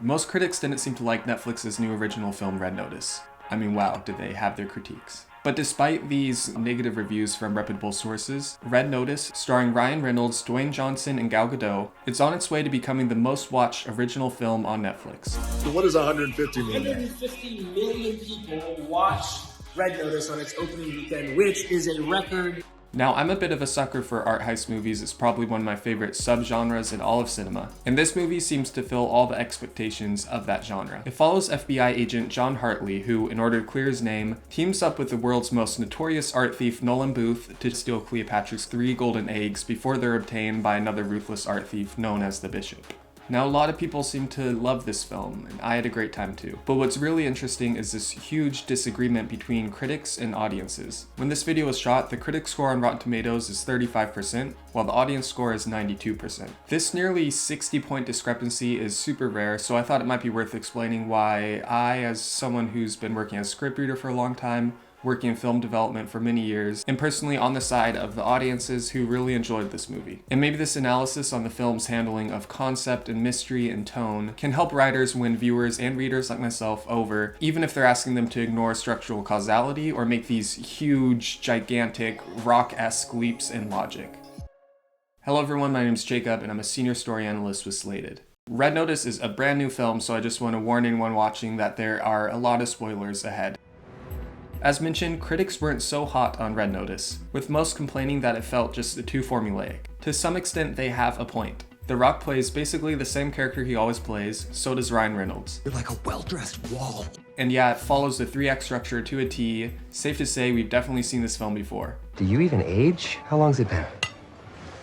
Most critics didn't seem to like Netflix's new original film Red Notice. I mean, wow, did they have their critiques. But despite these negative reviews from reputable sources, Red Notice, starring Ryan Reynolds, Dwayne Johnson, and Gal Gadot, it's on its way to becoming the most watched original film on Netflix. So what is 150 million? 150 million people watched Red Notice on its opening weekend, which is a record. Now, I'm a bit of a sucker for art heist movies. It's probably one of my favorite subgenres in all of cinema, and this movie seems to fill all the expectations of that genre. It follows FBI agent John Hartley, who, in order to clear his name, teams up with the world's most notorious art thief Nolan Booth to steal Cleopatra's 3 golden eggs before they're obtained by another ruthless art thief known as the Bishop. Now, a lot of people seem to love this film, and I had a great time too. But what's really interesting is this huge disagreement between critics and audiences. When this video was shot, the critic score on Rotten Tomatoes is 35%, while the audience score is 92%. This nearly 60-point discrepancy is super rare, so I thought it might be worth explaining why I, as someone who's been working as a scriptreader for a long time, working in film development for many years, and personally on the side of the audiences who really enjoyed this movie. And maybe this analysis on the film's handling of concept and mystery and tone can help writers win viewers and readers like myself over, even if they're asking them to ignore structural causality or make these huge, gigantic, rock-esque leaps in logic. Hello everyone, my name is Jacob, and I'm a senior story analyst with Slated. Red Notice is a brand new film, so I just want to warn anyone watching that there are a lot of spoilers ahead. As mentioned, critics weren't so hot on Red Notice, with most complaining that it felt just too formulaic. To some extent, they have a point. The Rock plays basically the same character he always plays, so does Ryan Reynolds. You're like a well-dressed wall. And yeah, it follows the 3-act structure to a T. Safe to say, we've definitely seen this film before. Do you even age? How long's it been?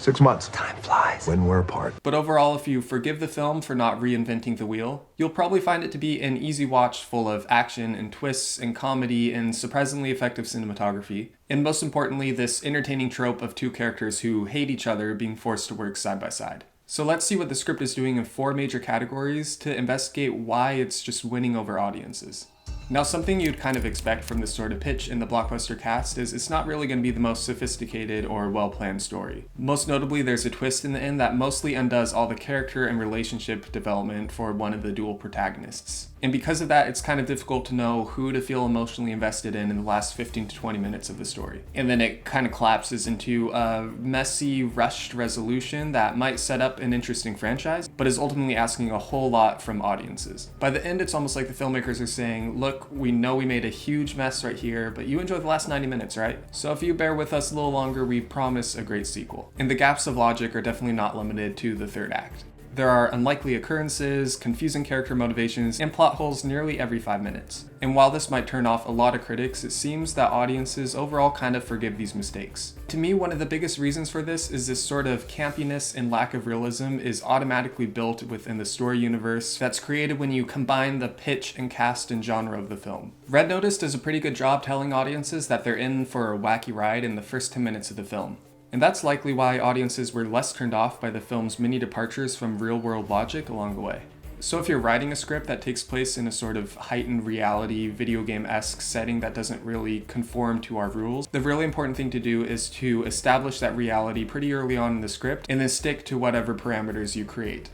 6 months. Time flies. When we're apart. But overall, if you forgive the film for not reinventing the wheel, you'll probably find it to be an easy watch full of action and twists and comedy and surprisingly effective cinematography. And most importantly, this entertaining trope of 2 characters who hate each other being forced to work side by side. So let's see what the script is doing in 4 major categories to investigate why it's just winning over audiences. Now, something you'd kind of expect from this sort of pitch in the blockbuster cast is it's not really going to be the most sophisticated or well-planned story. Most notably, there's a twist in the end that mostly undoes all the character and relationship development for one of the dual protagonists. And because of that, it's kind of difficult to know who to feel emotionally invested in the last 15 to 20 minutes of the story. And then it kind of collapses into a messy, rushed resolution that might set up an interesting franchise, but is ultimately asking a whole lot from audiences. By the end, it's almost like the filmmakers are saying, look, we know we made a huge mess right here, but you enjoyed the last 90 minutes, right? So if you bear with us a little longer, we promise a great sequel. And the gaps of logic are definitely not limited to the 3rd act. There are unlikely occurrences, confusing character motivations, and plot holes nearly every 5 minutes. And while this might turn off a lot of critics, it seems that audiences overall kind of forgive these mistakes. To me, one of the biggest reasons for this is this sort of campiness and lack of realism is automatically built within the story universe that's created when you combine the pitch and cast and genre of the film. Red Notice does a pretty good job telling audiences that they're in for a wacky ride in the first 10 minutes of the film. And that's likely why audiences were less turned off by the film's many departures from real-world logic along the way. So if you're writing a script that takes place in a sort of heightened reality, video game-esque setting that doesn't really conform to our rules, the really important thing to do is to establish that reality pretty early on in the script and then stick to whatever parameters you create.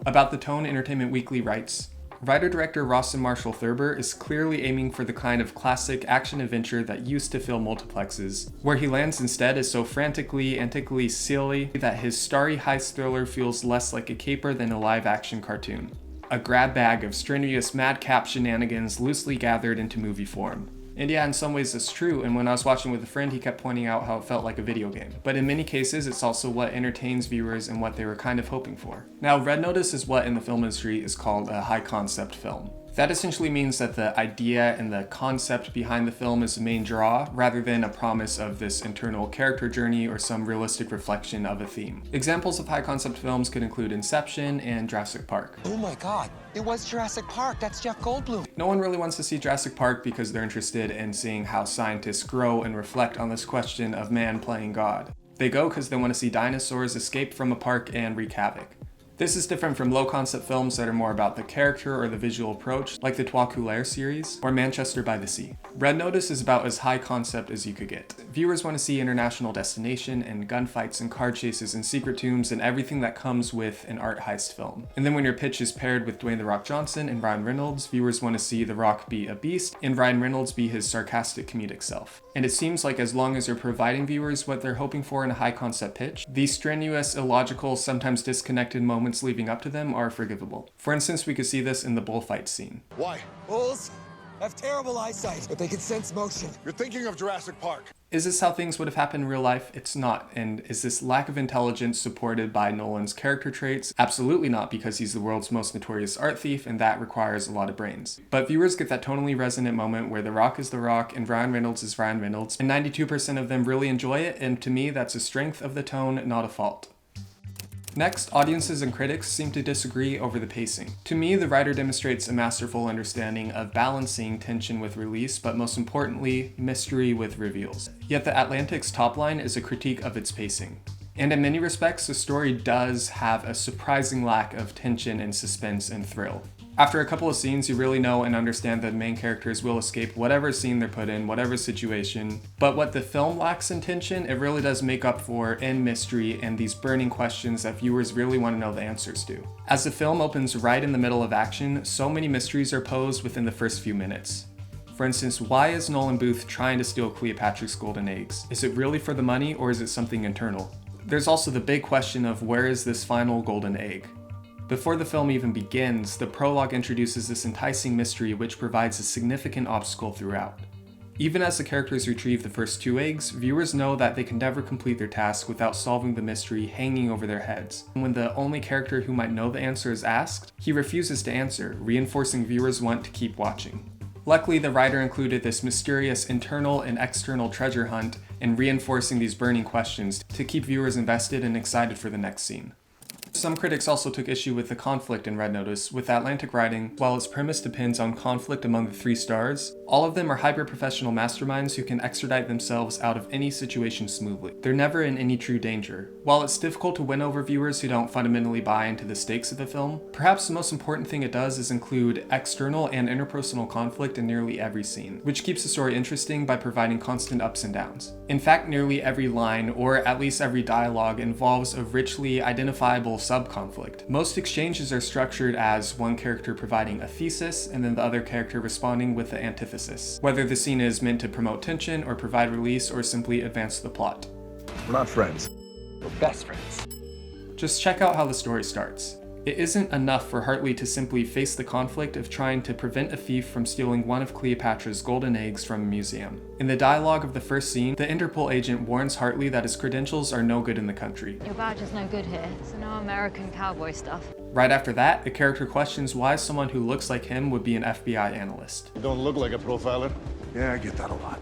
About the tone, Entertainment Weekly writes, writer-director Rawson Marshall Thurber is clearly aiming for the kind of classic action-adventure that used to fill multiplexes. Where he lands instead is so frantically, antically silly that his starry heist thriller feels less like a caper than a live-action cartoon. A grab bag of strenuous madcap shenanigans loosely gathered into movie form. And yeah, in some ways it's true, and when I was watching with a friend, he kept pointing out how it felt like a video game. But in many cases, it's also what entertains viewers and what they were kind of hoping for. Now, Red Notice is what in the film industry is called a high-concept film. That essentially means that the idea and the concept behind the film is the main draw, rather than a promise of this internal character journey or some realistic reflection of a theme. Examples of high-concept films could include Inception and Jurassic Park. Oh my God, it was Jurassic Park. That's Jeff Goldblum. No one really wants to see Jurassic Park because they're interested in seeing how scientists grow and reflect on this question of man playing God. They go because they want to see dinosaurs escape from a park and wreak havoc. This is different from low-concept films that are more about the character or the visual approach, like the Trois Couleurs series or Manchester by the Sea. Red Notice is about as high concept as you could get. Viewers want to see international destination and gunfights and car chases and secret tombs and everything that comes with an art heist film. And then when your pitch is paired with Dwayne "The Rock" Johnson and Ryan Reynolds, viewers want to see The Rock be a beast and Ryan Reynolds be his sarcastic comedic self. And it seems like as long as you're providing viewers what they're hoping for in a high concept pitch, these strenuous, illogical, sometimes disconnected moments leading up to them are forgivable. For instance, we could see this in the bullfight scene. Why? Bulls have terrible eyesight, but they can sense motion. You're thinking of Jurassic Park. Is this how things would have happened in real life? It's not. And is this lack of intelligence supported by Nolan's character traits? Absolutely not, because he's the world's most notorious art thief, and that requires a lot of brains. But viewers get that tonally resonant moment where The Rock is The Rock and Ryan Reynolds is Ryan Reynolds, and 92% of them really enjoy it, and to me that's a strength of the tone, not a fault. Next, audiences and critics seem to disagree over the pacing. To me, the writer demonstrates a masterful understanding of balancing tension with release, but most importantly, mystery with reveals. Yet The Atlantic's top line is a critique of its pacing. And in many respects, the story does have a surprising lack of tension and suspense and thrill. After a couple of scenes, you really know and understand that the main characters will escape whatever scene they're put in, whatever situation. But what the film lacks in tension, it really does make up for in mystery and these burning questions that viewers really want to know the answers to. As the film opens right in the middle of action, so many mysteries are posed within the first few minutes. For instance, why is Nolan Booth trying to steal Cleopatra's golden eggs? Is it really for the money, or is it something internal? There's also the big question of where is this final golden egg? Before the film even begins, the prologue introduces this enticing mystery which provides a significant obstacle throughout. Even as the characters retrieve the first 2 eggs, viewers know that they can never complete their task without solving the mystery hanging over their heads. And when the only character who might know the answer is asked, he refuses to answer, reinforcing viewers' want to keep watching. Luckily, the writer included this mysterious internal and external treasure hunt in reinforcing these burning questions to keep viewers invested and excited for the next scene. Some critics also took issue with the conflict in Red Notice, with Atlantic writing, while its premise depends on conflict among the 3 stars, all of them are hyper-professional masterminds who can extradite themselves out of any situation smoothly. They're never in any true danger. While it's difficult to win over viewers who don't fundamentally buy into the stakes of the film, perhaps the most important thing it does is include external and interpersonal conflict in nearly every scene, which keeps the story interesting by providing constant ups and downs. In fact, nearly every line, or at least every dialogue, involves a richly identifiable sub-conflict. Most exchanges are structured as one character providing a thesis and then the other character responding with the antithesis, whether the scene is meant to promote tension or provide release or simply advance the plot. We're not friends. We're best friends. Just check out how the story starts. It isn't enough for Hartley to simply face the conflict of trying to prevent a thief from stealing one of Cleopatra's golden eggs from a museum. In the dialogue of the first scene, the Interpol agent warns Hartley that his credentials are no good in the country. Your badge is no good here. It's no American cowboy stuff. Right after that, the character questions why someone who looks like him would be an FBI analyst. You don't look like a profiler. Yeah, I get that a lot.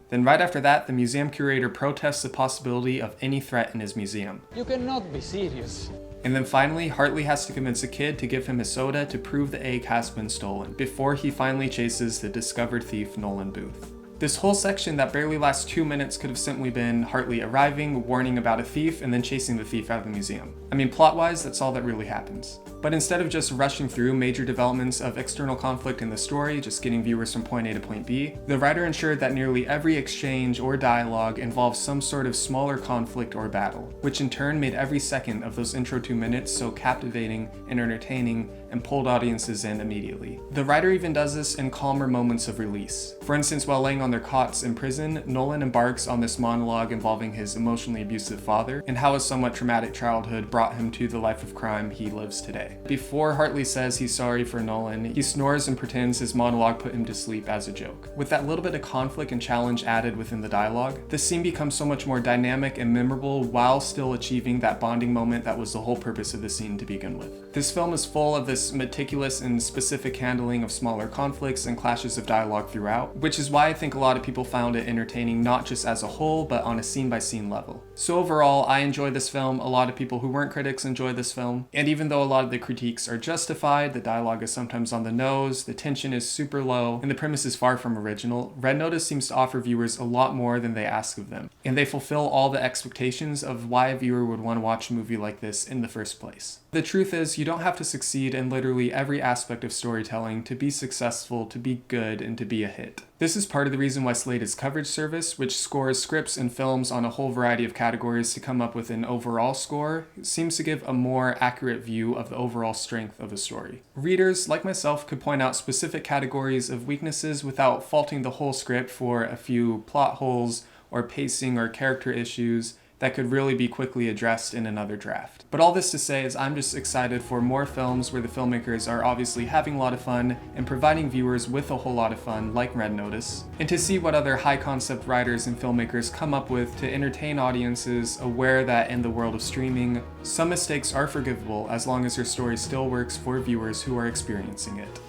Then right after that, the museum curator protests the possibility of any threat in his museum. You cannot be serious. And then finally, Hartley has to convince a kid to give him his soda to prove the egg has been stolen, before he finally chases the discovered thief Nolan Booth. This whole section that barely lasts 2 minutes could have simply been Hartley arriving, warning about a thief, and then chasing the thief out of the museum. I mean, plot-wise, that's all that really happens. But instead of just rushing through major developments of external conflict in the story, just getting viewers from point A to point B, the writer ensured that nearly every exchange or dialogue involved some sort of smaller conflict or battle, which in turn made every second of those intro 2 minutes so captivating and entertaining and pulled audiences in immediately. The writer even does this in calmer moments of release. For instance, while laying on their cots in prison, Nolan embarks on this monologue involving his emotionally abusive father and how his somewhat traumatic childhood brought him to the life of crime he lives today. Before Hartley says he's sorry for Nolan, he snores and pretends his monologue put him to sleep as a joke. With that little bit of conflict and challenge added within the dialogue, the scene becomes so much more dynamic and memorable while still achieving that bonding moment that was the whole purpose of the scene to begin with. This film is full of this meticulous and specific handling of smaller conflicts and clashes of dialogue throughout, which is why I think a lot of people found it entertaining not just as a whole, but on a scene-by-scene level. So overall, I enjoy this film, a lot of people who weren't critics enjoy this film, and even though a lot of the the critiques are justified, the dialogue is sometimes on the nose, the tension is super low, and the premise is far from original, Red Notice seems to offer viewers a lot more than they ask of them. And they fulfill all the expectations of why a viewer would want to watch a movie like this in the first place. The truth is, you don't have to succeed in literally every aspect of storytelling to be successful, to be good, and to be a hit. This is part of the reason why Slated's coverage service, which scores scripts and films on a whole variety of categories to come up with an overall score, seems to give a more accurate view of the overall strength of a story. Readers, like myself, could point out specific categories of weaknesses without faulting the whole script for a few plot holes or pacing or character issues that could really be quickly addressed in another draft. But all this to say is I'm just excited for more films where the filmmakers are obviously having a lot of fun and providing viewers with a whole lot of fun, like Red Notice, and to see what other high-concept writers and filmmakers come up with to entertain audiences aware that in the world of streaming, some mistakes are forgivable as long as your story still works for viewers who are experiencing it.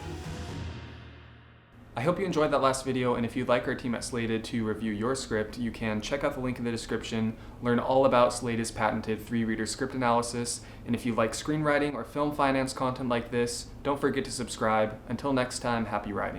I hope you enjoyed that last video, and if you'd like our team at Slated to review your script, you can check out the link in the description, learn all about Slated's patented 3-reader script analysis, and if you like screenwriting or film finance content like this, don't forget to subscribe. Until next time, happy writing.